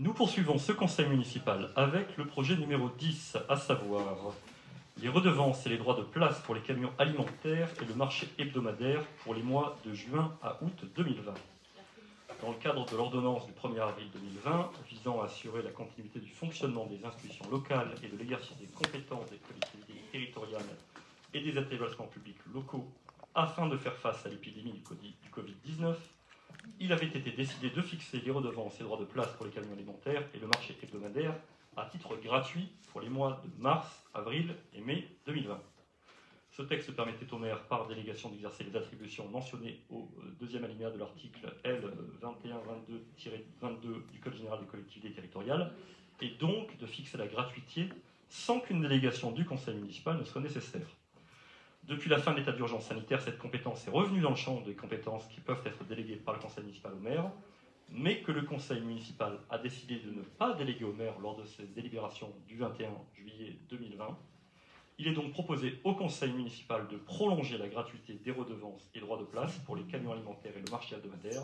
Nous poursuivons ce conseil municipal avec le projet numéro 10, à savoir les redevances et les droits de place pour les camions alimentaires et le marché hebdomadaire pour les mois de juin à août 2020. Dans le cadre de l'ordonnance du 1er avril 2020 visant à assurer la continuité du fonctionnement des institutions locales et de l'exercice des compétences des collectivités territoriales et des établissements publics locaux afin de faire face à l'épidémie du Covid-19, il avait été décidé de fixer les redevances et droits de place pour les camions alimentaires et le marché hebdomadaire à titre gratuit pour les mois de mars, avril et mai 2020. Ce texte permettait au maire, par délégation, d'exercer les attributions mentionnées au deuxième alinéa de l'article L 2122-22 du Code général des collectivités territoriales, et donc de fixer la gratuité sans qu'une délégation du conseil municipal ne soit nécessaire. Depuis la fin de l'état d'urgence sanitaire, cette compétence est revenue dans le champ des compétences qui peuvent être déléguées par le conseil municipal au maire, mais que le conseil municipal a décidé de ne pas déléguer au maire lors de ses délibérations du 21 juillet 2020. Il est donc proposé au conseil municipal de prolonger la gratuité des redevances et droits de place pour les camions alimentaires et le marché hebdomadaire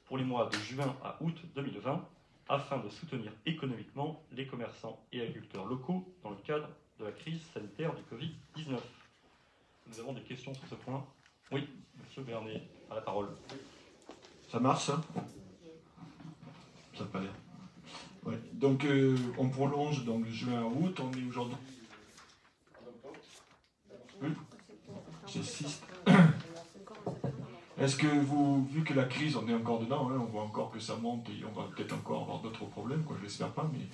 pour les mois de juin à août 2020, afin de soutenir économiquement les commerçants et agriculteurs locaux dans le cadre de la crise sanitaire du Covid-19. Nous avons des questions sur ce point. Oui, monsieur Bernet, à la parole. Ça marche, ça? Ça n'a pas l'air. Ouais. Donc, on prolonge donc juin à août. On est aujourd'hui. Oui. C'est 6. Est-ce que vous, vu que la crise, on est encore dedans, hein, on voit encore que ça monte et on va peut-être encore avoir d'autres problèmes, quoi, je l'espère pas, mais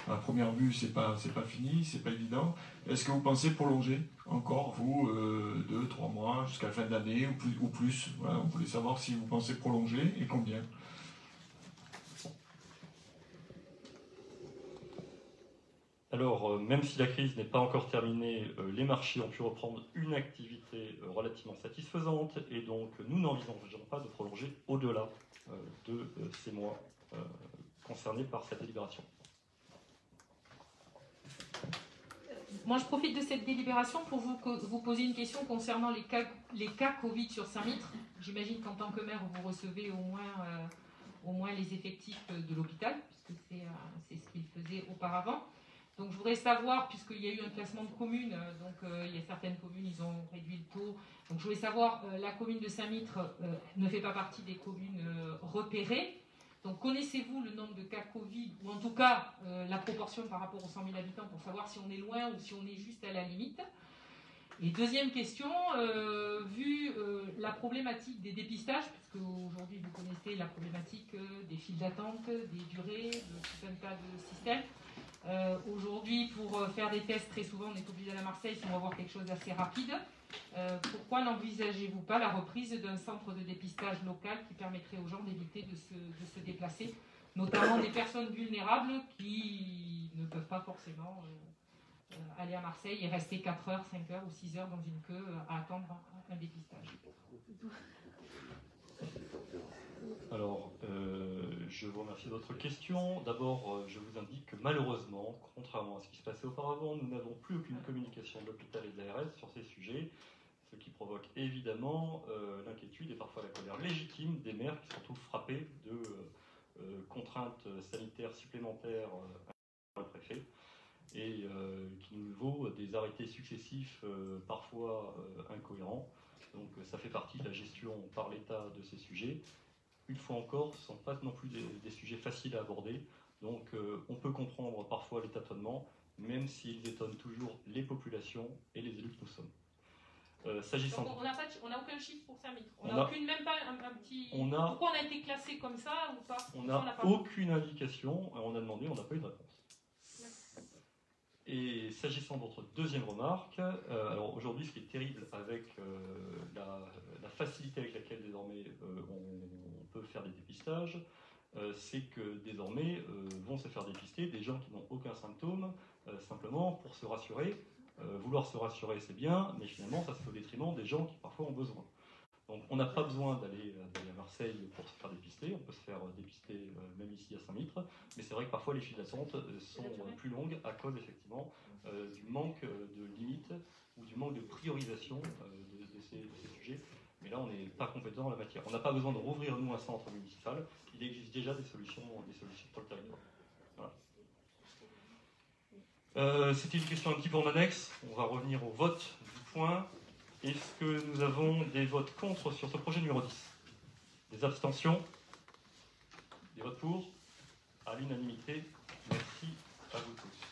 à première vue, c'est pas fini, c'est pas évident. Est-ce que vous pensez prolonger encore, vous, 2-3 mois, jusqu'à la fin de l'année ou plus? Voilà, on voulait savoir si vous pensez prolonger et combien. Alors, même si la crise n'est pas encore terminée, les marchés ont pu reprendre une activité relativement satisfaisante et donc nous n'envisageons pas de prolonger au-delà de ces mois concernés par cette délibération. Moi, je profite de cette délibération pour vous poser une question concernant les cas Covid sur Saint-Mitre. J'imagine qu'en tant que maire, vous recevez au moins les effectifs de l'hôpital, puisque c'est ce qu'il faisait auparavant. Donc je voudrais savoir, puisqu'il y a eu un classement de communes, il y a certaines communes, ils ont réduit le taux. Donc je voulais savoir, la commune de Saint-Mitre ne fait pas partie des communes repérées. Donc connaissez-vous le nombre de cas Covid, ou en tout cas la proportion par rapport aux 100 000 habitants, pour savoir si on est loin ou si on est juste à la limite? Et deuxième question, vu la problématique des dépistages, puisque aujourd'hui vous connaissez la problématique des files d'attente, des durées, de tout un tas de systèmes. Aujourd'hui, pour faire des tests, très souvent, on est obligé d'aller à Marseille si on va voir quelque chose d'assez rapide. Pourquoi n'envisagez-vous pas la reprise d'un centre de dépistage local qui permettrait aux gens d'éviter de se déplacer, notamment des personnes vulnérables qui ne peuvent pas forcément aller à Marseille et rester 4 heures, 5 heures ou 6 heures dans une queue à attendre un dépistage? Alors, je vous remercie de votre question. D'abord, je vous indique que malheureusement, contrairement à ce qui se passait auparavant, nous n'avons plus aucune communication de l'hôpital et de l'ARS sur ces sujets, ce qui provoque évidemment l'inquiétude et parfois la colère légitime des maires qui se retrouvent frappés de contraintes sanitaires supplémentaires par le préfet et qui nous vaut des arrêtés successifs parfois incohérents. Donc ça fait partie de la gestion par l'État de ces sujets. Une fois encore, ce ne sont pas non plus des sujets faciles à aborder. Donc on peut comprendre parfois les tâtonnements, même s'ils étonnent toujours les populations et les élus que nous sommes. S'agissant... Donc on n'a aucun chiffre pour Saint-Mitre. On n'a même pas un petit... Pourquoi on a été classé comme ça ou pas? On n'a aucune indication. On a demandé, on n'a pas eu de réponse. Et s'agissant de votre deuxième remarque, alors aujourd'hui, ce qui est terrible avec la facilité avec laquelle désormais on peut faire des dépistages, c'est que désormais vont se faire dépister des gens qui n'ont aucun symptôme, simplement pour se rassurer. Vouloir se rassurer, c'est bien, mais finalement, ça se fait au détriment des gens qui parfois ont besoin. Donc on n'a pas besoin d'aller à Marseille pour se faire dépister, on peut se faire dépister même ici à Saint-Mitre, mais c'est vrai que parfois les files d'attente sont plus longues à cause effectivement du manque de limites ou du manque de priorisation de ces sujets. Mais là on n'est pas compétent en la matière. On n'a pas besoin de rouvrir nous un centre municipal, il existe déjà des solutions sur le territoire. Voilà. C'était une question un petit peu en annexe. On va revenir au vote du point. Est-ce que nous avons des votes contre sur ce projet numéro 10? Des abstentions? Des votes pour? À l'unanimité. Merci à vous tous.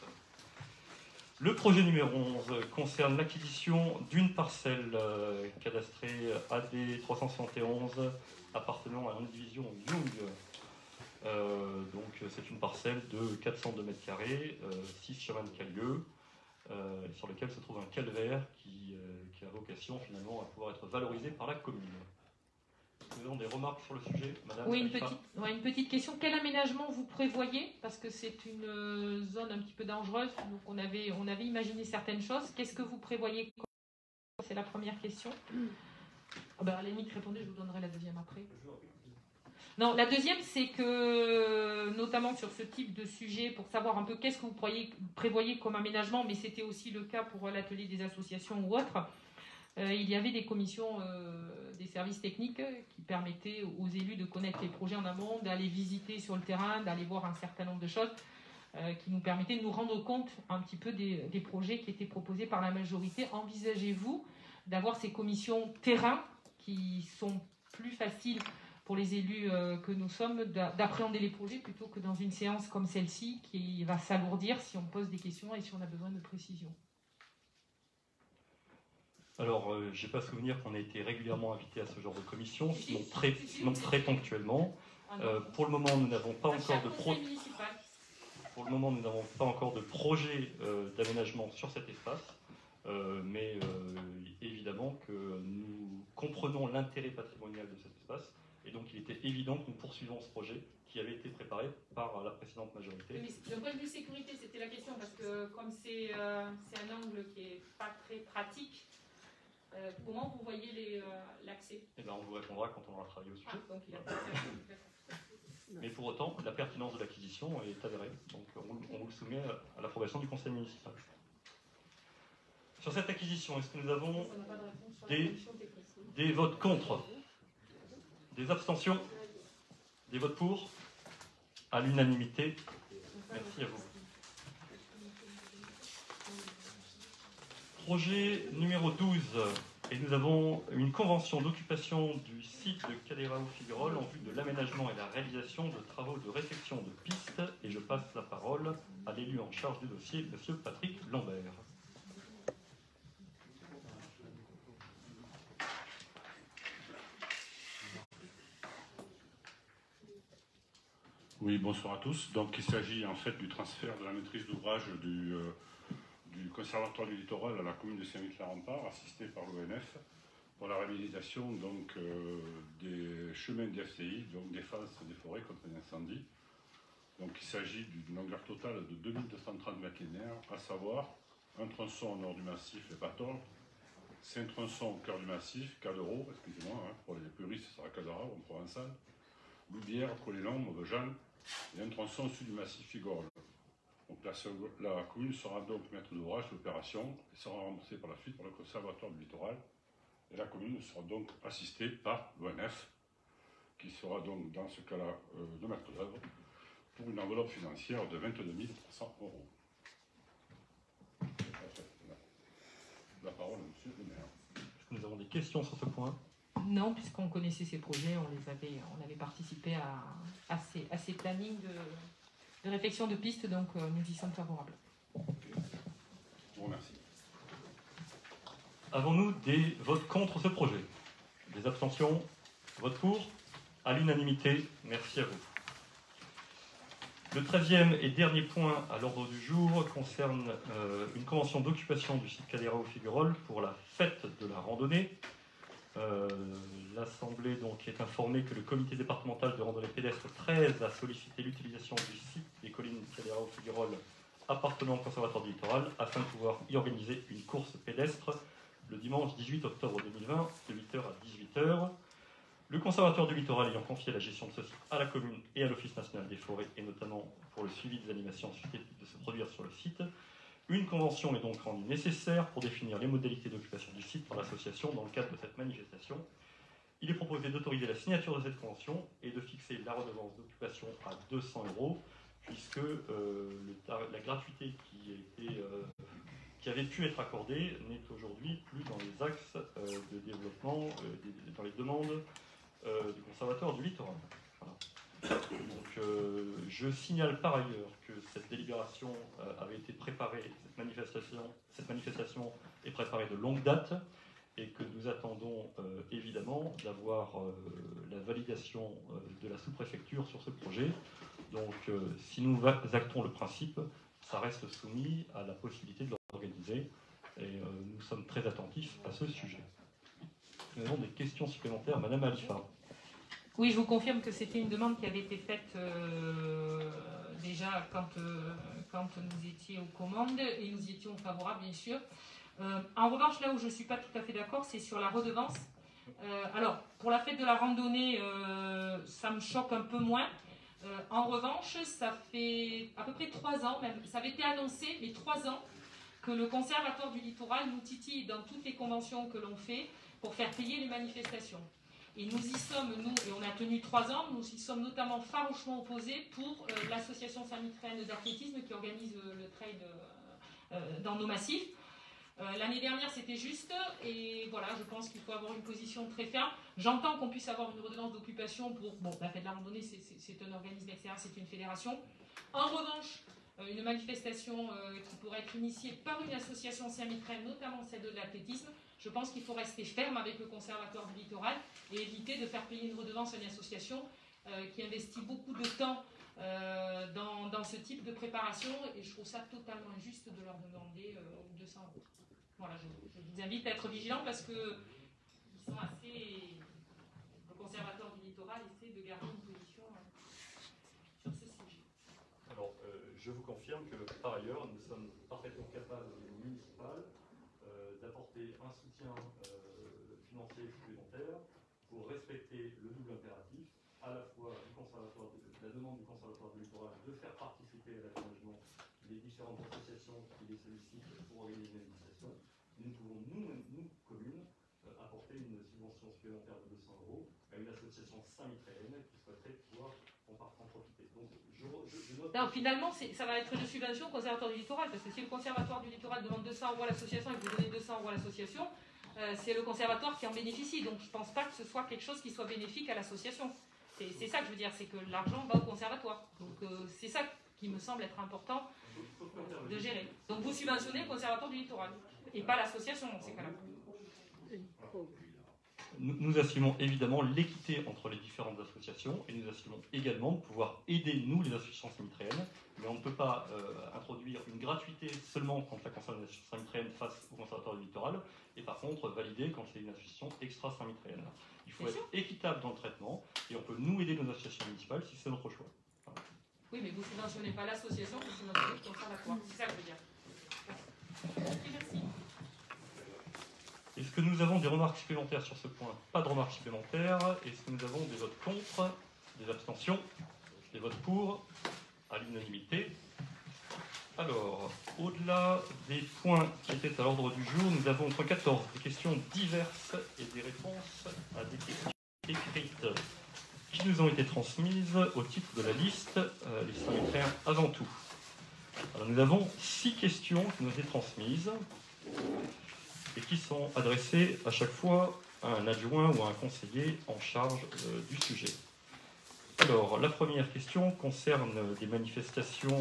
Le projet numéro 11 concerne l'acquisition d'une parcelle cadastrée AD 371 appartenant à l'indivision Young. Donc c'est une parcelle de 402 m², 6 chemins de Calieu, sur lequel se trouve un calvaire qui a vocation finalement à pouvoir être valorisé par la commune. Nous avons des remarques sur le sujet, madame? Oui, une petite question. Quel aménagement vous prévoyez? Parce que c'est une zone un petit peu dangereuse, donc on avait imaginé certaines choses. Qu'est-ce que vous prévoyez? C'est la première question. Ah ben, à la limite, répondez, je vous donnerai la deuxième après. Non, la deuxième, c'est que, notamment sur ce type de sujet, pour savoir un peu qu'est-ce que vous prévoyez comme aménagement, mais c'était aussi le cas pour l'atelier des associations ou autres, il y avait des commissions des services techniques qui permettaient aux élus de connaître les projets en amont, d'aller visiter sur le terrain, d'aller voir un certain nombre de choses qui nous permettaient de nous rendre compte un petit peu des projets qui étaient proposés par la majorité. Envisagez-vous d'avoir ces commissions terrain qui sont plus faciles pour les élus que nous sommes d'appréhender les projets plutôt que dans une séance comme celle-ci qui va s'alourdir si on pose des questions et si on a besoin de précision? Alors, je n'ai pas souvenir qu'on ait été régulièrement invité à ce genre de commission, sinon très ponctuellement. Pour le moment, nous n'avons pas encore de projet d'aménagement sur cet espace, mais évidemment que nous comprenons l'intérêt patrimonial de cet espace, et donc il était évident que nous poursuivons ce projet qui avait été préparé par la précédente majorité. Mais d'un point de vue sécurité, c'était la question, parce que comme c'est un angle qui n'est pas très pratique, comment vous voyez l'accès? Eh bien, on vous répondra quand on aura travaillé au sujet. Donc il a Mais pour autant, la pertinence de l'acquisition est avérée. Donc on vous le soumet à l'approbation du conseil municipal. Sur cette acquisition, est-ce que nous avons des votes contre? Des abstentions? Des votes pour? À l'unanimité. Merci à vous. Projet numéro 12. Et nous avons une convention d'occupation du site de Calérao-Figuerolles en vue de l'aménagement et la réalisation de travaux de réfection de pistes. Et je passe la parole à l'élu en charge du dossier, M. Patrick Lambert. Oui, bonsoir à tous. Donc il s'agit en fait du transfert de la maîtrise d'ouvrage du Conservatoire du Littoral à la commune de Saint-Vite-la-Rempart, assisté par l'ONF, pour la réalisation donc, des chemins d'FCI, donc défense des forêts contre l'incendie. Donc il s'agit d'une longueur totale de 2230 mètres linéaires, à savoir un tronçon au nord du massif, les Patol, 5 tronçons au cœur du massif, Cadero, excusez-moi, hein, pour les puristes, ce sera Cadara en provençal, Loubière, Colélan, Mauvejean, et un tronçon au sud du massif Figuerolles. Donc la commune sera donc maître d'ouvrage de l'opération et sera remboursée par la suite par le Conservatoire du Littoral. Et la commune sera donc assistée par l'ONF, qui sera donc dans ce cas-là de maître d'œuvre, pour une enveloppe financière de 22 300 €. La parole à M. le maire. Est-ce que nous avons des questions sur ce point? Non, puisqu'on connaissait ces projets, on avait participé à ces plannings de réflexion de pistes, donc nous y sommes favorables. Je vous remercie. Avons-nous des votes contre ce projet? Des abstentions? Votes pour? À l'unanimité, merci à vous. Le 13e et dernier point à l'ordre du jour concerne une convention d'occupation du site Calérao-Figuerolles pour la fête de la randonnée. L'Assemblée donc est informée que le comité départemental de randonnée pédestre 13 a sollicité l'utilisation du site des collines Calérao-Figuerolles appartenant au Conservatoire du Littoral afin de pouvoir y organiser une course pédestre le dimanche 18 octobre 2020 de 8h à 18h. Le Conservatoire du Littoral ayant confié la gestion de ce site à la commune et à l'Office national des forêts, et notamment pour le suivi des animations susceptibles de se produire sur le site, une convention est donc rendue nécessaire pour définir les modalités d'occupation du site par l'association dans le cadre de cette manifestation. Il est proposé d'autoriser la signature de cette convention et de fixer la redevance d'occupation à 200 €, puisque la gratuité qui avait pu être accordée n'est aujourd'hui plus dans les axes de développement, dans les demandes du Conservatoire du littoral. Voilà. Donc, je signale par ailleurs que cette délibération avait été préparée, cette manifestation est préparée de longue date, et que nous attendons évidemment d'avoir la validation de la sous-préfecture sur ce projet. Donc, si nous actons le principe, ça reste soumis à la possibilité de l'organiser, et nous sommes très attentifs à ce sujet. Nous avons des questions supplémentaires. Madame Alifa. Oui, je vous confirme que c'était une demande qui avait été faite déjà quand nous étions aux commandes, et nous y étions favorables, bien sûr. En revanche, là où je ne suis pas tout à fait d'accord, c'est sur la redevance. Alors, pour la fête de la randonnée, ça me choque un peu moins. En revanche, ça fait à peu près 3 ans, même, ça avait été annoncé, mais 3 ans, que le Conservatoire du littoral nous titille dans toutes les conventions que l'on fait pour faire payer les manifestations. Et nous y sommes, nous, et on a tenu 3 ans, nous y sommes notamment farouchement opposés pour l'association saint-mitraine d'athlétisme qui organise le trail dans nos massifs. L'année dernière, c'était juste, et voilà, je pense qu'il faut avoir une position très ferme. J'entends qu'on puisse avoir une redevance d'occupation pour... Bon, la fête de la randonnée, c'est un organisme extérieur, c'est une fédération. En revanche, une manifestation qui pourrait être initiée par une association saint-mitraine, notamment celle de l'athlétisme, je pense qu'il faut rester ferme avec le Conservatoire du littoral et éviter de faire payer une redevance à une association qui investit beaucoup de temps dans ce type de préparation, et je trouve ça totalement injuste de leur demander 200 €. Voilà, je vous invite à être vigilants parce que ils sont assez... Le Conservatoire du littoral essaie de garder une position sur ce sujet. Alors, je vous confirme que par ailleurs, nous sommes parfaitement capables au niveau municipal d'apporter un soutien financier supplémentaire pour respecter le double impératif, à la fois la demande du Conservatoire du littoral de faire participer à l'aménagement les différentes associations qui les sollicitent pour organiser les manifestations. Nous pouvons, nous communes, apporter une subvention supplémentaire de 200 € à une association saint-mitraine qui souhaiterait pouvoir en profiter. Donc, je note... Non, finalement, ça va être une subvention au Conservatoire du littoral, parce que si le Conservatoire du littoral demande 200 € à l'association et que vous donnez 200 € à l'association, c'est le Conservatoire qui en bénéficie. Donc, je ne pense pas que ce soit quelque chose qui soit bénéfique à l'association. C'est ça que je veux dire, c'est que l'argent va au Conservatoire. Donc, c'est ça qui me semble être important de gérer. Donc, vous subventionnez le Conservatoire du littoral, et pas l'association dans ces cas-là. Nous assumons évidemment l'équité entre les différentes associations, et nous assumons également de pouvoir aider, nous, les associations saint-mitraines, mais on ne peut pas introduire une gratuité seulement quand la association saint-mitraine face au Conservatoire du littoral, et par contre valider quand c'est une association extra saint-mitraine. Il faut être équitable dans le traitement, et on peut nous aider nos associations municipales si c'est notre choix. Voilà. Oui, mais vous ne subventionnez pas l'association, vous subventionnez le Conservatoire. C'est ça que je veux dire. Merci. Est-ce que nous avons des remarques supplémentaires sur ce point? Pas de remarques supplémentaires. Est-ce que nous avons des votes contre, des abstentions, des votes pour, à l'unanimité? Alors, au-delà des points qui étaient à l'ordre du jour, nous avons point 14, des questions diverses et des réponses à des questions écrites qui nous ont été transmises au titre de la liste, les saint-mitrains avant tout. Alors, nous avons 6 questions qui nous ont été transmises et qui sont adressées à chaque fois à un adjoint ou à un conseiller en charge du sujet. Alors, la première question concerne des manifestations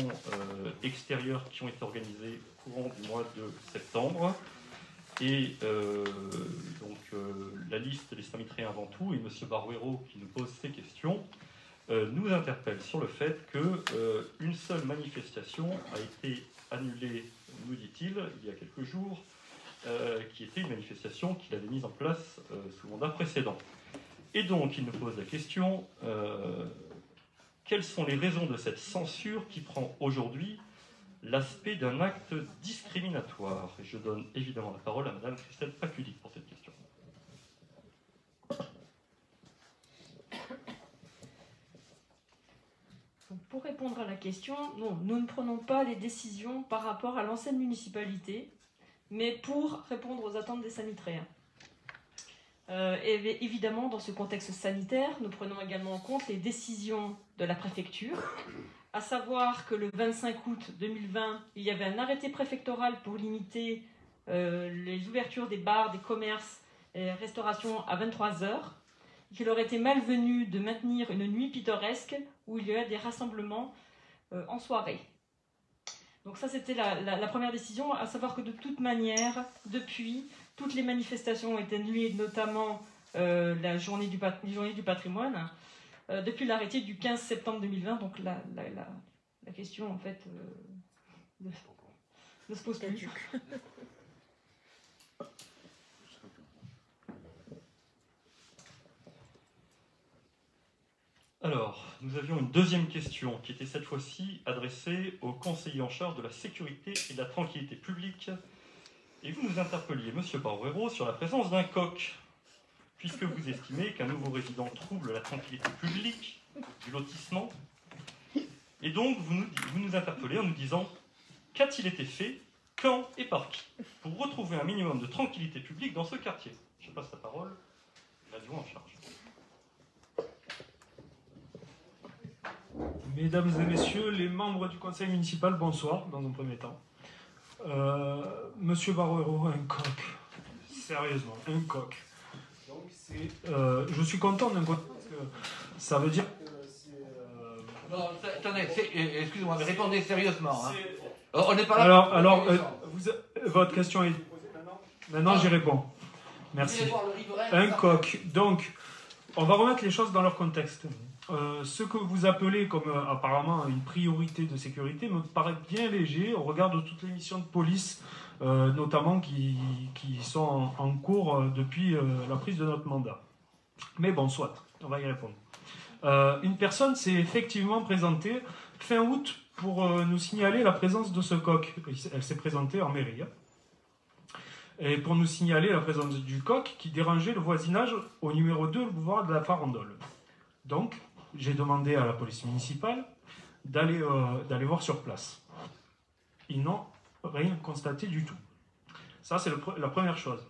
extérieures qui ont été organisées au courant du mois de septembre. Et la liste des saint-mitrains avant tout, et M. Baruero qui nous pose ces questions, nous interpelle sur le fait qu'une seule manifestation a été annulée, nous dit-il, il y a quelques jours, qui était une manifestation qu'il avait mise en place sous mandat précédent. Et donc, il nous pose la question, quelles sont les raisons de cette censure qui prend aujourd'hui l'aspect d'un acte discriminatoire? Et je donne évidemment la parole à Mme Christelle Paculic pour cette question. Pour répondre à la question, non, nous ne prenons pas les décisions par rapport à l'ancienne municipalité, mais pour répondre aux attentes des saint-mitrains. Et évidemment, dans ce contexte sanitaire, nous prenons également en compte les décisions de la préfecture, à savoir que le 25 août 2020, il y avait un arrêté préfectoral pour limiter les ouvertures des bars, des commerces et restaurations à 23 heures, qu'il aurait été malvenu de maintenir une nuit pittoresque où il y a des rassemblements en soirée. Donc ça, c'était la première décision, à savoir que de toute manière, depuis, toutes les manifestations ont été annulées, notamment la journée du patrimoine, depuis l'arrêté du 15 septembre 2020. Donc la question, en fait, ne se pose plus. Alors, nous avions une deuxième question qui était cette fois-ci adressée au conseiller en charge de la sécurité et de la tranquillité publique. Et vous nous interpelliez, Monsieur Barrero, sur la présence d'un coq, puisque vous estimez qu'un nouveau résident trouble la tranquillité publique du lotissement. Et donc, vous nous interpellez en nous disant qu'a-t-il été fait, quand et par qui, pour retrouver un minimum de tranquillité publique dans ce quartier. Je passe la parole à l'adjoint en charge. Mesdames et messieurs, les membres du conseil municipal, bonsoir, dans un premier temps. Monsieur Barrero, un coq. Sérieusement, un coq. Donc je suis content d'un côté parce que ça veut dire que c'est... Non, attendez, excusez-moi, mais répondez sérieusement. Hein. On n'est pas là. Alors votre question est... Maintenant j'y réponds. Merci. Un coq. Donc, on va remettre les choses dans leur contexte. Ce que vous appelez comme apparemment une priorité de sécurité me paraît bien léger au regard de toutes les missions de police, notamment qui sont en cours depuis la prise de notre mandat. Mais bon, soit, on va y répondre. Une personne s'est effectivement présentée fin août pour nous signaler la présence de ce coq. Elle s'est présentée en mairie. Et pour nous signaler la présence du coq qui dérangeait le voisinage au numéro 2, le boulevard de la Farandole. Donc, j'ai demandé à la police municipale d'aller voir sur place. Ils n'ont rien constaté du tout. Ça, c'est la première chose.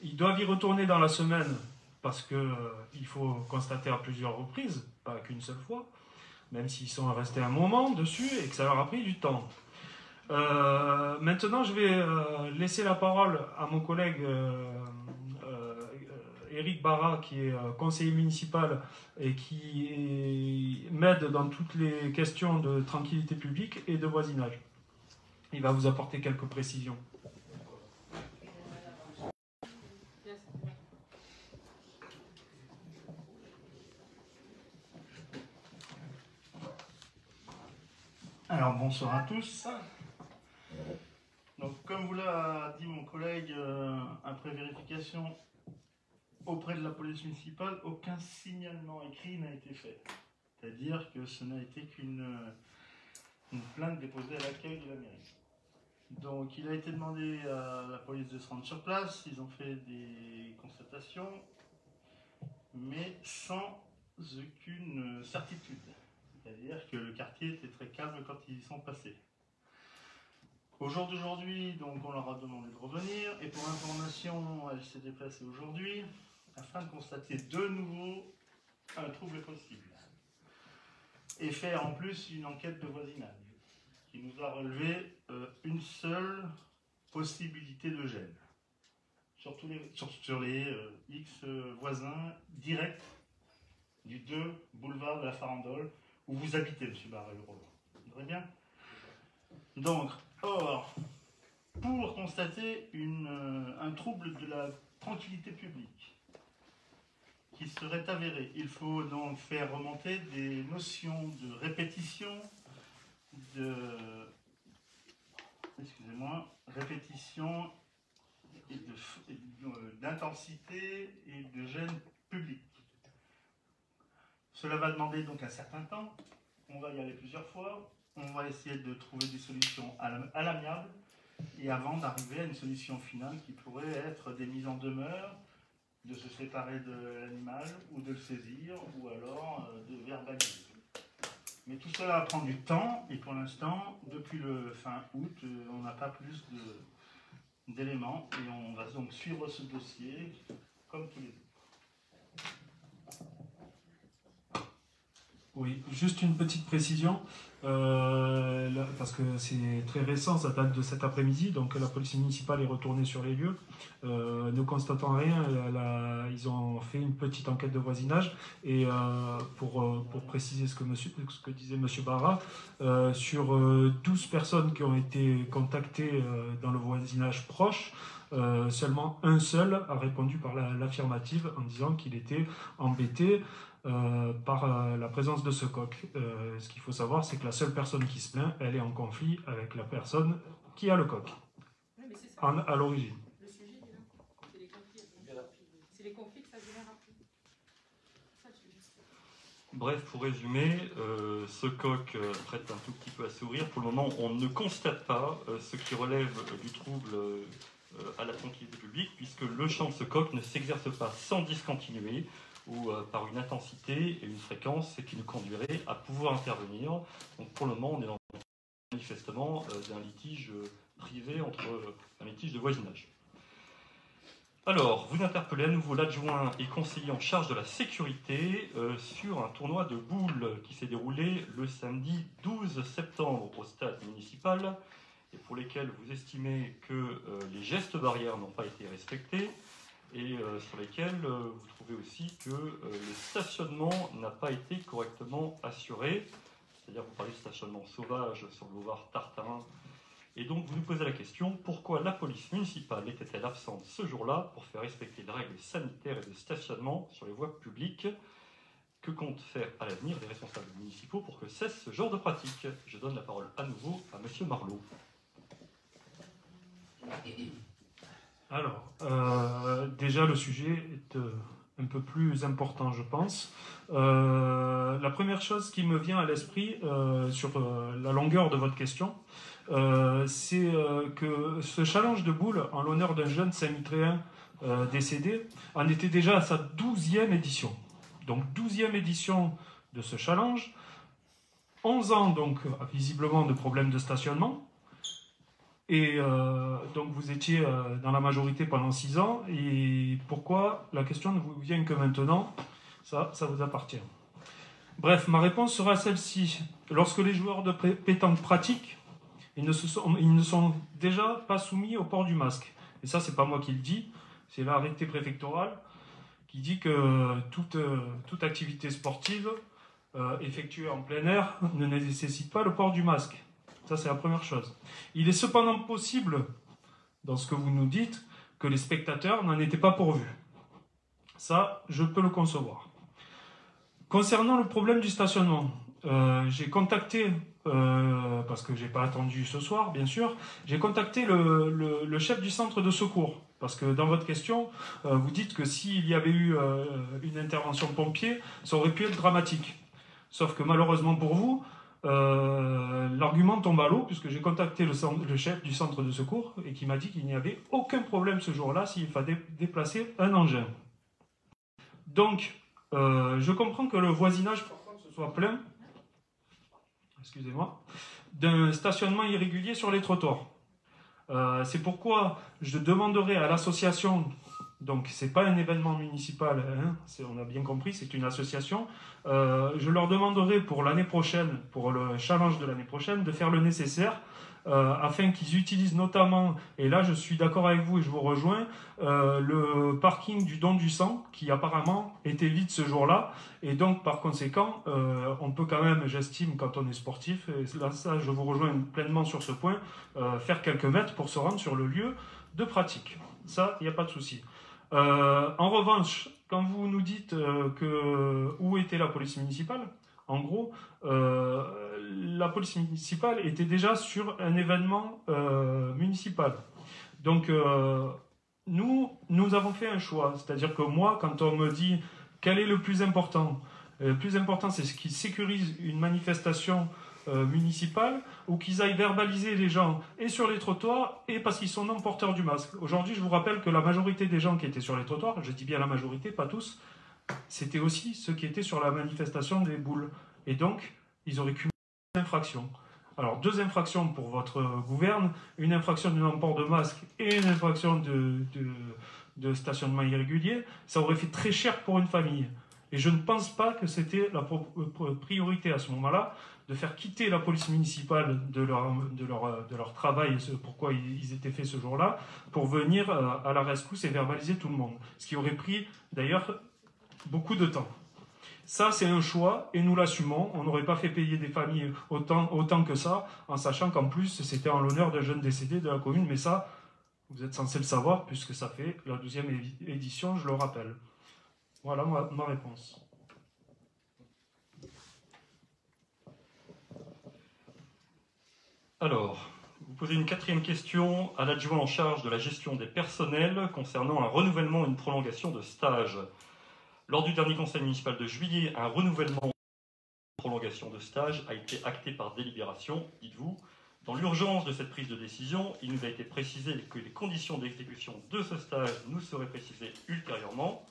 Ils doivent y retourner dans la semaine parce qu'il faut constater à plusieurs reprises, pas qu'une seule fois, même s'ils sont restés un moment dessus et que ça leur a pris du temps. Maintenant, je vais laisser la parole à mon collègue Éric Barra, qui est conseiller municipal et qui m'aide dans toutes les questions de tranquillité publique et de voisinage. Il va vous apporter quelques précisions. Alors bonsoir à tous. Donc comme vous l'a dit mon collègue, après vérification auprès de la police municipale, aucun signalement écrit n'a été fait. C'est-à-dire que ce n'a été qu'une plainte déposée à l'accueil de la mairie. Donc il a été demandé à la police de se rendre sur place, ils ont fait des constatations, mais sans aucune certitude. C'est-à-dire que le quartier était très calme quand ils y sont passés. Au jour d'aujourd'hui, donc on leur a demandé de revenir, et pour information, elle s'est déplacée aujourd'hui, afin de constater de nouveau un trouble possible. Et faire en plus une enquête de voisinage, qui nous a relevé une seule possibilité de gêne, sur les X voisins directs du 2 boulevard de la Farandole, où vous habitez, M. Barrero. Très bien. Donc, or, pour constater un trouble de la tranquillité publique qui serait avéré, il faut donc faire remonter des notions de répétition, répétition et d'intensité et de gêne publique. Cela va demander donc un certain temps. On va y aller plusieurs fois. On va essayer de trouver des solutions à l'amiable et avant d'arriver à une solution finale qui pourrait être des mises en demeure, de se séparer de l'animal ou de le saisir ou alors de verbaliser. Mais tout cela va prendre du temps et pour l'instant, depuis le fin août, on n'a pas plus d'éléments et on va donc suivre ce dossier comme tous les autres. Oui, juste une petite précision, parce que c'est très récent, ça date de cet après-midi, donc la police municipale est retournée sur les lieux. Ne constatant rien, ils ont fait une petite enquête de voisinage, et pour préciser ce que disait M. Barra, sur 12 personnes qui ont été contactées dans le voisinage proche, seulement un seul a répondu par l'affirmative en disant qu'il était embêté par la présence de ce coq. Ce qu'il faut savoir, c'est que la seule personne qui se plaint, elle est en conflit avec la personne qui a le coq, à l'origine. Le sujet, il est là. C'est les conflits. C'est les conflits que ça génère après. C'est ça le sujet. Bref, pour résumer, ce coq prête un tout petit peu à sourire. Pour le moment, on ne constate pas ce qui relève du trouble à la tranquillité publique, puisque le chant de ce coq ne s'exerce pas sans discontinuer, ou par une intensité et une fréquence qui nous conduirait à pouvoir intervenir. Donc pour le moment, on est dans manifestement d'un litige privé, un litige de voisinage. Alors, vous interpellez à nouveau l'adjoint et conseiller en charge de la sécurité sur un tournoi de boules qui s'est déroulé le samedi 12 septembre au stade municipal et pour lesquels vous estimez que les gestes barrières n'ont pas été respectés, et sur lesquels vous trouvez aussi que le stationnement n'a pas été correctement assuré, c'est-à-dire vous parlez de stationnement sauvage sur le boulevard Tartarin, et donc vous nous posez la question, pourquoi la police municipale était-elle absente ce jour-là pour faire respecter les règles sanitaires et de stationnement sur les voies publiques? Que comptent faire à l'avenir les responsables municipaux pour que cesse ce genre de pratique? Je donne la parole à nouveau à M. Marlot. Alors, déjà le sujet est un peu plus important, je pense. La première chose qui me vient à l'esprit sur la longueur de votre question, c'est que ce challenge de boules en l'honneur d'un jeune Saint-Mitréen décédé en était déjà à sa 12e édition. Donc 12e édition de ce challenge, 11 ans donc visiblement de problèmes de stationnement. Et donc vous étiez dans la majorité pendant 6 ans, et pourquoi la question ne vous vient que maintenant, ça vous appartient. Bref, ma réponse sera celle-ci. Lorsque les joueurs de pétanque pratiquent, ils ne sont déjà pas soumis au port du masque. Et ça, c'est pas moi qui le dis, c'est l'arrêté préfectoral qui dit que toute activité sportive effectuée en plein air ne nécessite pas le port du masque. Ça, c'est la première chose. Il est cependant possible, dans ce que vous nous dites, que les spectateurs n'en étaient pas pourvus. Ça, je peux le concevoir. Concernant le problème du stationnement, j'ai contacté, parce que je n'ai pas attendu ce soir, bien sûr, j'ai contacté le chef du centre de secours. Parce que dans votre question, vous dites que s'il y avait eu une intervention pompier, ça aurait pu être dramatique. Sauf que malheureusement pour vous, l'argument tombe à l'eau, puisque j'ai contacté le chef du centre de secours et qui m'a dit qu'il n'y avait aucun problème ce jour-là s'il fallait déplacer un engin. Donc, je comprends que le voisinage parfois se soit plaint, excusez-moi, d'un stationnement irrégulier sur les trottoirs. C'est pourquoi je demanderai à l'association, donc c'est pas un événement municipal, hein, on a bien compris, c'est une association, je leur demanderai pour l'année prochaine, pour le challenge de l'année prochaine, de faire le nécessaire afin qu'ils utilisent notamment, et là je suis d'accord avec vous et je vous rejoins, le parking du don du sang qui apparemment était vide ce jour-là, et donc par conséquent on peut quand même, j'estime, quand on est sportif, et là ça je vous rejoins pleinement sur ce point, faire quelques mètres pour se rendre sur le lieu de pratique. Ça, il n'y a pas de souci. En revanche, quand vous nous dites où était la police municipale, en gros, la police municipale était déjà sur un événement municipal. Donc, nous avons fait un choix. C'est-à-dire que moi, quand on me dit quel est le plus important c'est ce qui sécurise une manifestation municipale, ou qu'ils aillent verbaliser les gens et sur les trottoirs et parce qu'ils sont non porteurs du masque. Aujourd'hui, je vous rappelle que la majorité des gens qui étaient sur les trottoirs, je dis bien la majorité, pas tous, c'était aussi ceux qui étaient sur la manifestation des boules. Et donc, ils auraient cumulé 2 infractions. Alors, 2 infractions pour votre gouverne, une infraction du non-port de masque et une infraction de stationnement irrégulier, ça aurait fait très cher pour une famille. Et je ne pense pas que c'était la priorité à ce moment-là de faire quitter la police municipale de leur travail, pourquoi ils étaient faits ce jour-là, pour venir à la rescousse et verbaliser tout le monde. Ce qui aurait pris d'ailleurs beaucoup de temps. Ça, c'est un choix et nous l'assumons. On n'aurait pas fait payer des familles autant que ça, en sachant qu'en plus, c'était en l'honneur d'un jeune décédé de la commune. Mais ça, vous êtes censé le savoir, puisque ça fait la 12e édition, je le rappelle. Voilà ma réponse. Alors, vous posez une 4e question à l'adjoint en charge de la gestion des personnels concernant un renouvellement ou une prolongation de stage. Lors du dernier conseil municipal de juillet, un renouvellement ou une prolongation de stage a été acté par délibération, dites-vous. Dans l'urgence de cette prise de décision, il nous a été précisé que les conditions d'exécution de ce stage nous seraient précisées ultérieurement.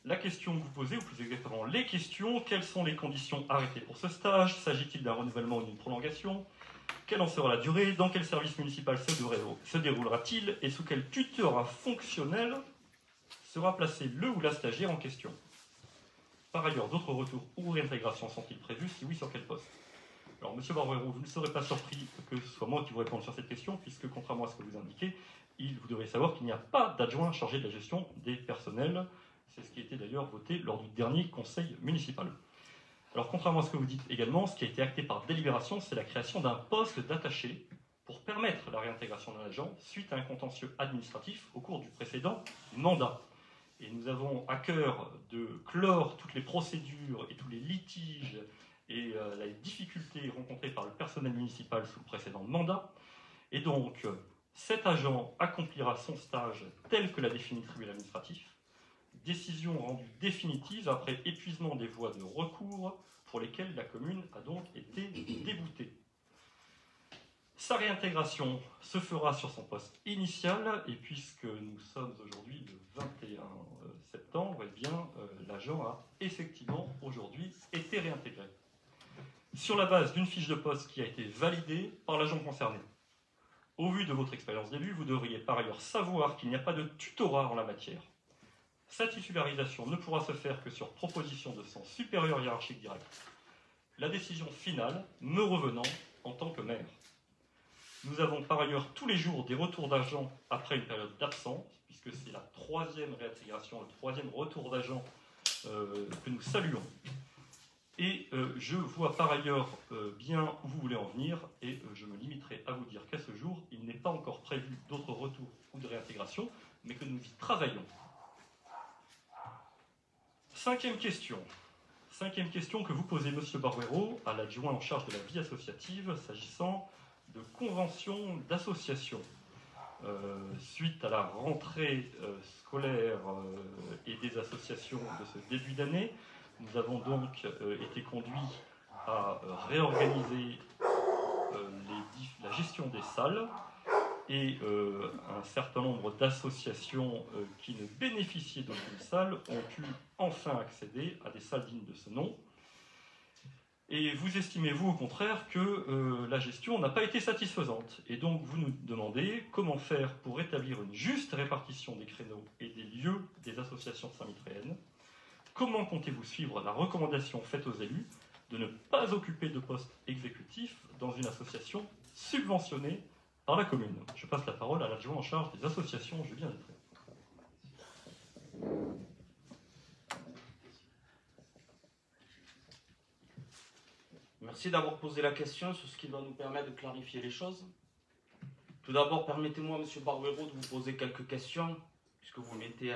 La question que vous posez, ou plus exactement les questions, quelles sont les conditions arrêtées pour ce stage? S'agit-il d'un renouvellement ou d'une prolongation? Quelle en sera la durée? Dans quel service municipal se déroulera-t-il? Et sous quel tutorat fonctionnel sera placé le ou la stagiaire en question? Par ailleurs, d'autres retours ou réintégrations sont-ils prévus? Si oui, sur quel poste? Alors, Monsieur Barbero, vous ne serez pas surpris que ce soit moi qui vous réponde sur cette question, puisque contrairement à ce que vous indiquez, vous devez savoir qu'il n'y a pas d'adjoint chargé de la gestion des personnels. C'est ce qui a été d'ailleurs voté lors du dernier conseil municipal. Alors, contrairement à ce que vous dites également, ce qui a été acté par délibération, c'est la création d'un poste d'attaché pour permettre la réintégration d'un agent suite à un contentieux administratif au cours du précédent mandat. Et nous avons à cœur de clore toutes les procédures et tous les litiges et les difficultés rencontrées par le personnel municipal sous le précédent mandat. Et donc, cet agent accomplira son stage tel que l'a défini le tribunal administratif. Décision rendue définitive après épuisement des voies de recours pour lesquelles la commune a donc été déboutée. Sa réintégration se fera sur son poste initial, et puisque nous sommes aujourd'hui le 21 septembre, eh bien, l'agent a effectivement aujourd'hui été réintégré. Sur la base d'une fiche de poste qui a été validée par l'agent concerné. Au vu de votre expérience d'élu, vous devriez par ailleurs savoir qu'il n'y a pas de tutorat en la matière. Sa titularisation ne pourra se faire que sur proposition de son supérieur hiérarchique direct. La décision finale me revenant en tant que maire. Nous avons par ailleurs tous les jours des retours d'agents après une période d'absence, puisque c'est la 3e réintégration, le 3e retour d'agents que nous saluons. Et je vois par ailleurs bien où vous voulez en venir, et je me limiterai à vous dire qu'à ce jour, il n'est pas encore prévu d'autres retours ou de réintégration, mais que nous y travaillons. 5e question. 5e question que vous posez, Monsieur Barbero, à l'adjoint en charge de la vie associative, s'agissant de conventions d'association. Suite à la rentrée scolaire et des associations de ce début d'année, nous avons donc été conduits à réorganiser la gestion des salles, et un certain nombre d'associations qui ne bénéficiaient d'aucune salle ont pu enfin accéder à des salles dignes de ce nom. Et vous estimez, vous, au contraire, que la gestion n'a pas été satisfaisante. Et donc, vous nous demandez comment faire pour établir une juste répartition des créneaux et des lieux des associations saint-mittréennes. Comment comptez-vous suivre la recommandation faite aux élus de ne pas occuper de poste exécutif dans une association subventionnée par la commune? Je passe la parole à l'adjoint en charge des associations, Julien Lettré. Merci d'avoir posé la question sur ce qui va nous permettre de clarifier les choses. Tout d'abord, permettez-moi, M. Barbero, de vous poser quelques questions, puisque vous mettez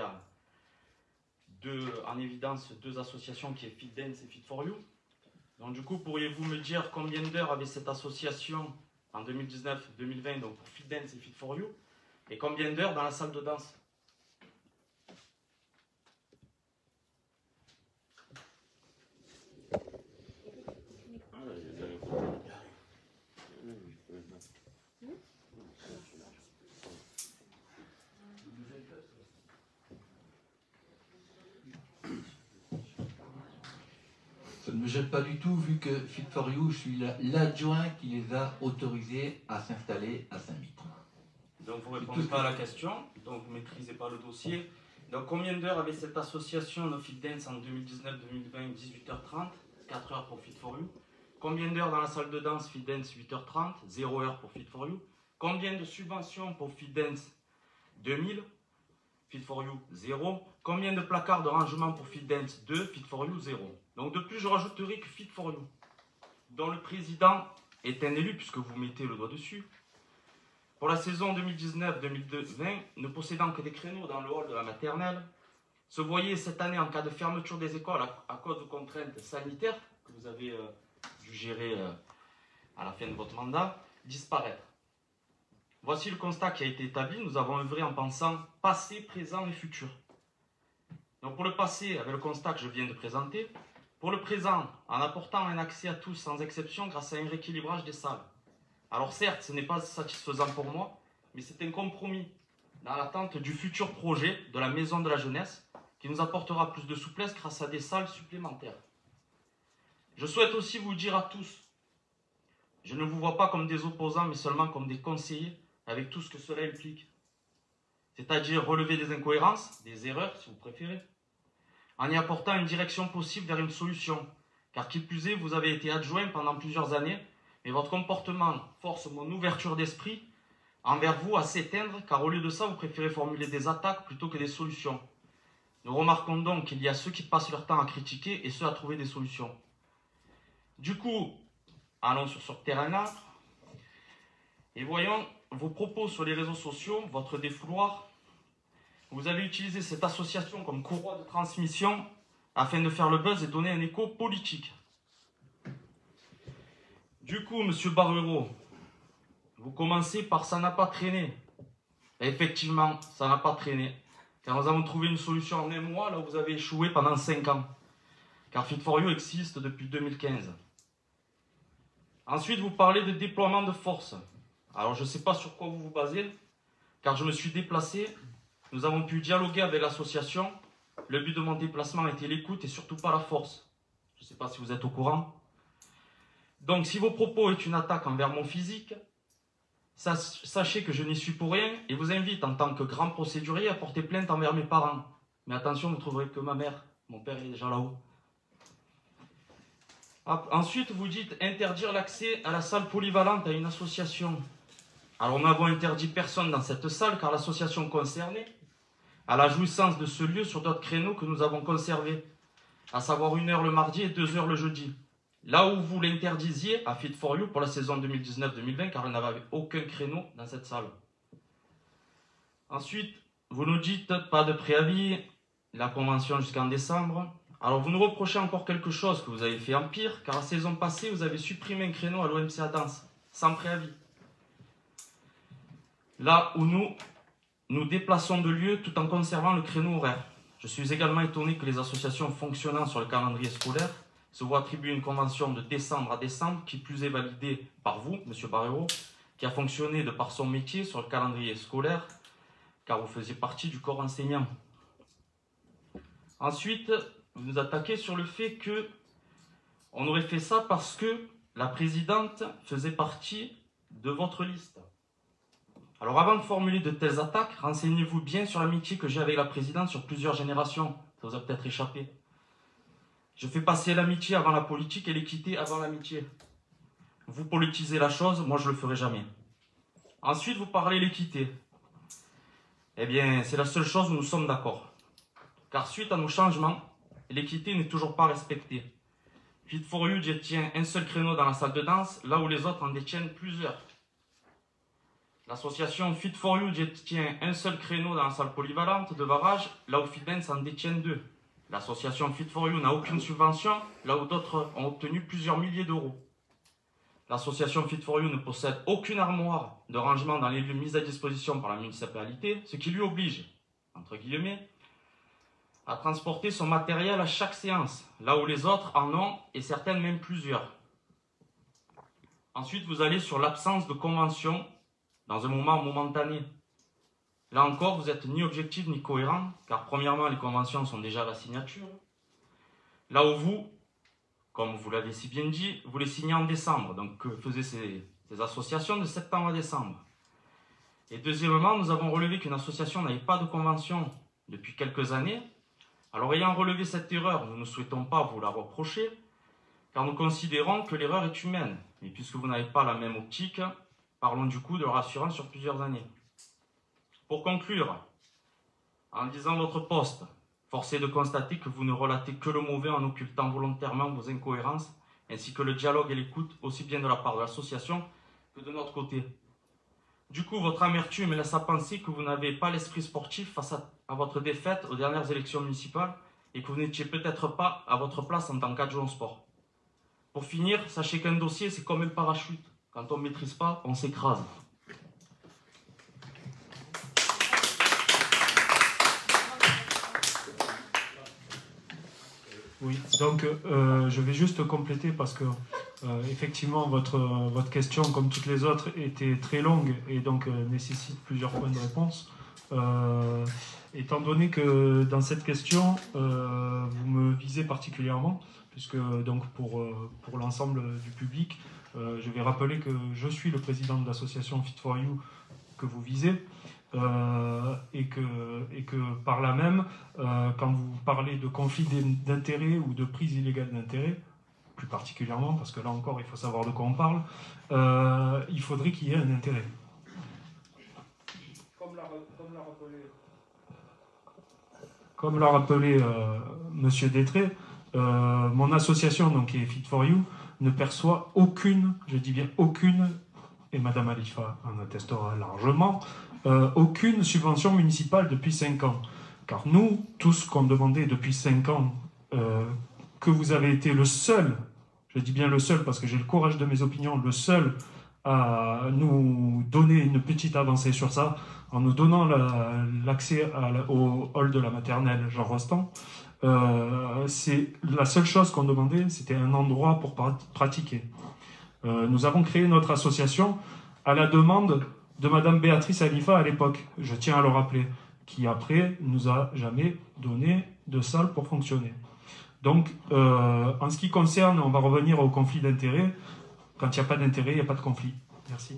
en évidence 2 associations qui est Fit Dance et Fit for You. Donc du coup, pourriez-vous me dire combien d'heures avait cette association en 2019-2020, donc pour Fit Dance et Fit for You, et combien d'heures dans la salle de danse? Ça ne me gêne pas du tout, vu que Fit for You, je suis l'adjoint qui les a autorisés à s'installer à Saint-Mitre. Donc vous ne répondez pas à la question, donc vous ne maîtrisez pas le dossier. Donc combien d'heures avait cette association No Fit Dance en 2019-2020, 18h30, 4 heures pour Fit for You. Combien d'heures dans la salle de danse Fit Dance, 8h30, 0 heure pour Fit for You. Combien de subventions pour Fit Dance, 2000, Fit for You, 0. Combien de placards de rangement pour Fit Dance, 2, Fit for You, 0. Donc de plus, je rajouterai que Fit for You, dont le président est un élu, puisque vous mettez le doigt dessus, pour la saison 2019-2020, ne possédant que des créneaux dans le hall de la maternelle, se voyait cette année, en cas de fermeture des écoles à cause de contraintes sanitaires que vous avez dû gérer à la fin de votre mandat, disparaître. Voici le constat qui a été établi. Nous avons œuvré en pensant passé, présent et futur. Donc pour le passé, avec le constat que je viens de présenter, pour le présent, en apportant un accès à tous sans exception grâce à un rééquilibrage des salles. Alors certes, ce n'est pas satisfaisant pour moi, mais c'est un compromis dans l'attente du futur projet de la Maison de la Jeunesse qui nous apportera plus de souplesse grâce à des salles supplémentaires. Je souhaite aussi vous dire à tous, je ne vous vois pas comme des opposants, mais seulement comme des conseillers, avec tout ce que cela implique. C'est-à-dire relever des incohérences, des erreurs si vous préférez, en y apportant une direction possible vers une solution. Car qui plus est, vous avez été adjoint pendant plusieurs années, mais votre comportement force mon ouverture d'esprit envers vous à s'éteindre, car au lieu de ça, vous préférez formuler des attaques plutôt que des solutions. Nous remarquons donc qu'il y a ceux qui passent leur temps à critiquer et ceux à trouver des solutions. Du coup, allons sur ce terrain-là et voyons vos propos sur les réseaux sociaux, votre défouloir. Vous avez utilisé cette association comme courroie de transmission afin de faire le buzz et donner un écho politique. Du coup, M. Barrero, vous commencez par « ça n'a pas traîné ». Effectivement, ça n'a pas traîné, car nous avons trouvé une solution en un mois, là où vous avez échoué pendant 5 ans. Car Fit for You existe depuis 2015. Ensuite, vous parlez de déploiement de force. Alors, je ne sais pas sur quoi vous vous basez, car je me suis déplacé. Nous avons pu dialoguer avec l'association. Le but de mon déplacement était l'écoute et surtout pas la force. Je ne sais pas si vous êtes au courant. Donc, si vos propos est une attaque envers mon physique, sachez que je n'y suis pour rien et vous invite en tant que grand procédurier à porter plainte envers mes parents. Mais attention, vous ne trouverez que ma mère. Mon père est déjà là-haut. Ensuite, vous dites interdire l'accès à la salle polyvalente à une association. Alors, nous n'avons interdit personne dans cette salle car l'association concernée a la jouissance de ce lieu sur d'autres créneaux que nous avons conservés, à savoir 1 heure le mardi et 2 heures le jeudi. Là où vous l'interdisiez à Fit for You pour la saison 2019-2020 car elle n'avait aucun créneau dans cette salle. Ensuite, vous nous dites pas de préavis, la convention jusqu'en décembre. Alors vous nous reprochez encore quelque chose que vous avez fait en pire, car la saison passée, vous avez supprimé un créneau à l'OMCA Danse, sans préavis. Là où nous déplaçons de lieu tout en conservant le créneau horaire. Je suis également étonné que les associations fonctionnant sur le calendrier scolaire se voient attribuer une convention de décembre à décembre, qui plus est validée par vous, M. Barrero, qui a fonctionné de par son métier sur le calendrier scolaire, car vous faisiez partie du corps enseignant. Ensuite, vous nous attaquez sur le fait que on aurait fait ça parce que la présidente faisait partie de votre liste. Alors avant de formuler de telles attaques, renseignez-vous bien sur l'amitié que j'ai avec la présidente sur plusieurs générations. Ça vous a peut-être échappé. Je fais passer l'amitié avant la politique et l'équité avant l'amitié. Vous politisez la chose, moi je ne le ferai jamais. Ensuite, vous parlez l'équité. Eh bien, c'est la seule chose où nous sommes d'accord. Car suite à nos changements, l'équité n'est toujours pas respectée. Fit for You détient un seul créneau dans la salle de danse, là où les autres en détiennent plusieurs. L'association Fit for You détient un seul créneau dans la salle polyvalente de barrage, là où Fit Dance en détient 2. L'association Fit for You n'a aucune subvention, là où d'autres ont obtenu plusieurs milliers d'euros. L'association Fit for You ne possède aucune armoire de rangement dans les lieux mis à disposition par la municipalité, ce qui lui oblige, entre guillemets, à transporter son matériel à chaque séance, là où les autres en ont, et certaines même plusieurs. Ensuite, vous allez sur l'absence de convention dans un moment momentané. Là encore, vous n'êtes ni objectif ni cohérent, car premièrement, les conventions sont déjà à la signature. Là où vous, comme vous l'avez si bien dit, vous les signez en décembre. Donc, que faisaient ces associations de septembre à décembre? Et deuxièmement, nous avons relevé qu'une association n'avait pas de convention depuis quelques années. Alors, ayant relevé cette erreur, nous ne souhaitons pas vous la reprocher, car nous considérons que l'erreur est humaine. Et puisque vous n'avez pas la même optique, parlons du coup de leur assurance sur plusieurs années. Pour conclure, en lisant votre poste, force est de constater que vous ne relatez que le mauvais en occultant volontairement vos incohérences, ainsi que le dialogue et l'écoute, aussi bien de la part de l'association que de notre côté. Du coup, votre amertume laisse à penser que vous n'avez pas l'esprit sportif face à votre défaite aux dernières élections municipales et que vous n'étiez peut-être pas à votre place en tant qu'adjoint au sport. Pour finir, sachez qu'un dossier, c'est comme un parachute. Quand on ne maîtrise pas, on s'écrase. Oui, donc je vais juste compléter parce que effectivement votre question, comme toutes les autres, était très longue et donc nécessite plusieurs points de réponse. Étant donné que dans cette question, vous me visez particulièrement, puisque donc pour l'ensemble du public, je vais rappeler que je suis le président de l'association Fit4You que vous visez. Et que par là même, quand vous parlez de conflit d'intérêts ou de prise illégale d'intérêts, plus particulièrement, parce que là encore il faut savoir de quoi on parle, il faudrait qu'il y ait un intérêt. Comme l'a rappelé Monsieur Détré, mon association, donc, qui est Fit4You, ne perçoit aucune, je dis bien aucune, et Madame Alifa en attestera largement, aucune subvention municipale depuis 5 ans. Car nous, tout ce qu'on demandait depuis 5 ans, que vous avez été le seul, je dis bien le seul parce que j'ai le courage de mes opinions, le seul à nous donner une petite avancée sur ça, en nous donnant l'accès au hall de la maternelle Jean Rostand. C'est la seule chose qu'on demandait, c'était un endroit pour pratiquer. Nous avons créé notre association à la demande de Madame Béatrice Alifa à l'époque, je tiens à le rappeler, qui après nous a jamais donné de salle pour fonctionner. Donc, en ce qui concerne, on va revenir au conflit d'intérêts. Quand il n'y a pas d'intérêt, il n'y a pas de conflit. Merci.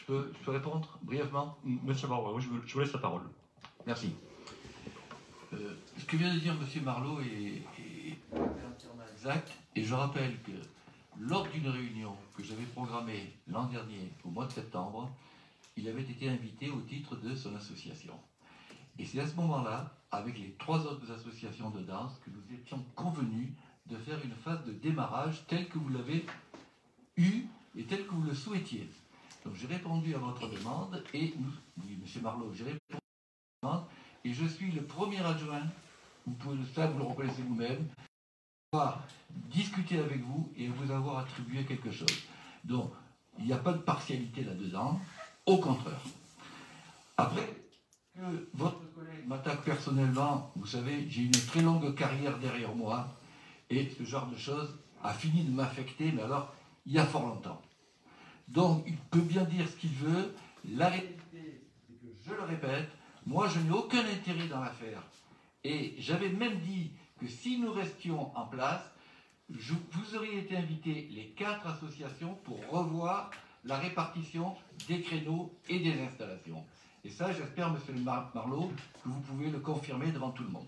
Je peux répondre brièvement? Monsieur Marleau, je vous laisse la parole. Merci. Ce que vient de dire Monsieur Marleau est entièrement exact, et je rappelle que lors d'une réunion que j'avais programmée l'an dernier, au mois de septembre, il avait été invité au titre de son association. Et c'est à ce moment-là, avec les 3 autres associations de danse, que nous étions convenus de faire une phase de démarrage telle que vous l'avez eue et telle que vous le souhaitiez. Donc j'ai répondu à votre demande, et oui, Monsieur Marleau, j'ai répondu à votre demande, et je suis le premier adjoint, vous pouvez vous le reconnaissez vous-même, à discuter avec vous et vous avoir attribué quelque chose. Donc, il n'y a pas de partialité là-dedans, au contraire. Après que votre collègue m'attaque personnellement, vous savez, j'ai une très longue carrière derrière moi, et ce genre de choses a fini de m'affecter, mais alors, il y a fort longtemps. Donc, il peut bien dire ce qu'il veut, la réalité, c'est que, je le répète, moi, je n'ai aucun intérêt dans l'affaire. Et j'avais même dit que si nous restions en place, vous auriez été invités, les 4 associations, pour revoir la répartition des créneaux et des installations. Et ça, j'espère, Monsieur Marleau, que vous pouvez le confirmer devant tout le monde.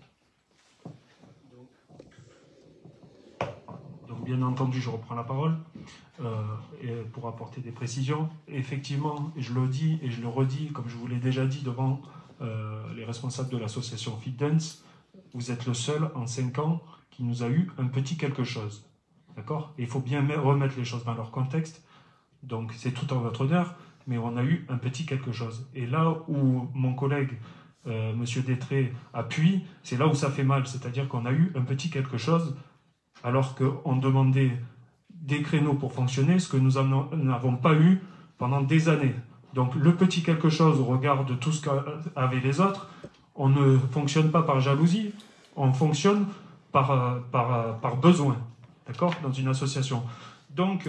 Donc, bien entendu, je reprends la parole pour apporter des précisions. Effectivement, je le dis et je le redis, comme je vous l'ai déjà dit devant les responsables de l'association Fit Dance, vous êtes le seul en 5 ans qui nous a eu un petit quelque chose. D'accord? Et il faut bien remettre les choses dans leur contexte. Donc c'est tout en votre honneur, mais on a eu un petit quelque chose. Et là où mon collègue, Monsieur Détré, appuie, c'est là où ça fait mal. C'est-à-dire qu'on a eu un petit quelque chose, alors qu'on demandait des créneaux pour fonctionner, ce que nous n'avons pas eu pendant des années. Donc le petit quelque chose au regard de tout ce qu'avaient les autres, on ne fonctionne pas par jalousie, on fonctionne par besoin, d'accord, dans une association. Donc,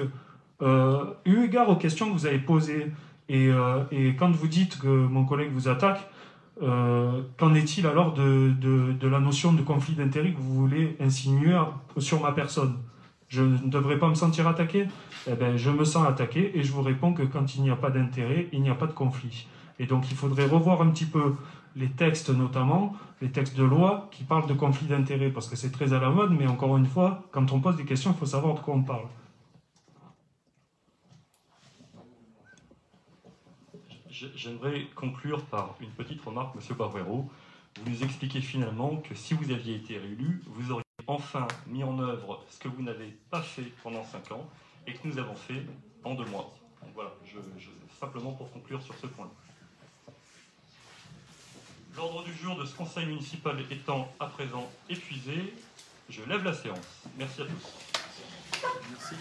eu égard aux questions que vous avez posées, et quand vous dites que mon collègue vous attaque, qu'en est-il alors de la notion de conflit d'intérêt que vous voulez insinuer sur ma personne? je ne devrais pas me sentir attaqué? Eh bien, je me sens attaqué et je vous réponds que quand il n'y a pas d'intérêt, il n'y a pas de conflit. Et donc, il faudrait revoir un petit peu les textes, notamment les textes de loi qui parlent de conflit d'intérêts, parce que c'est très à la mode, mais encore une fois, quand on pose des questions, il faut savoir de quoi on parle. J'aimerais conclure par une petite remarque, M. Barbero. Vous nous expliquez finalement que si vous aviez été réélu, vous auriez enfin mis en œuvre ce que vous n'avez pas fait pendant 5 ans et que nous avons fait en 2 mois. Donc voilà, simplement pour conclure sur ce point. L'ordre du jour de ce conseil municipal étant à présent épuisé, je lève la séance. Merci à tous. Merci.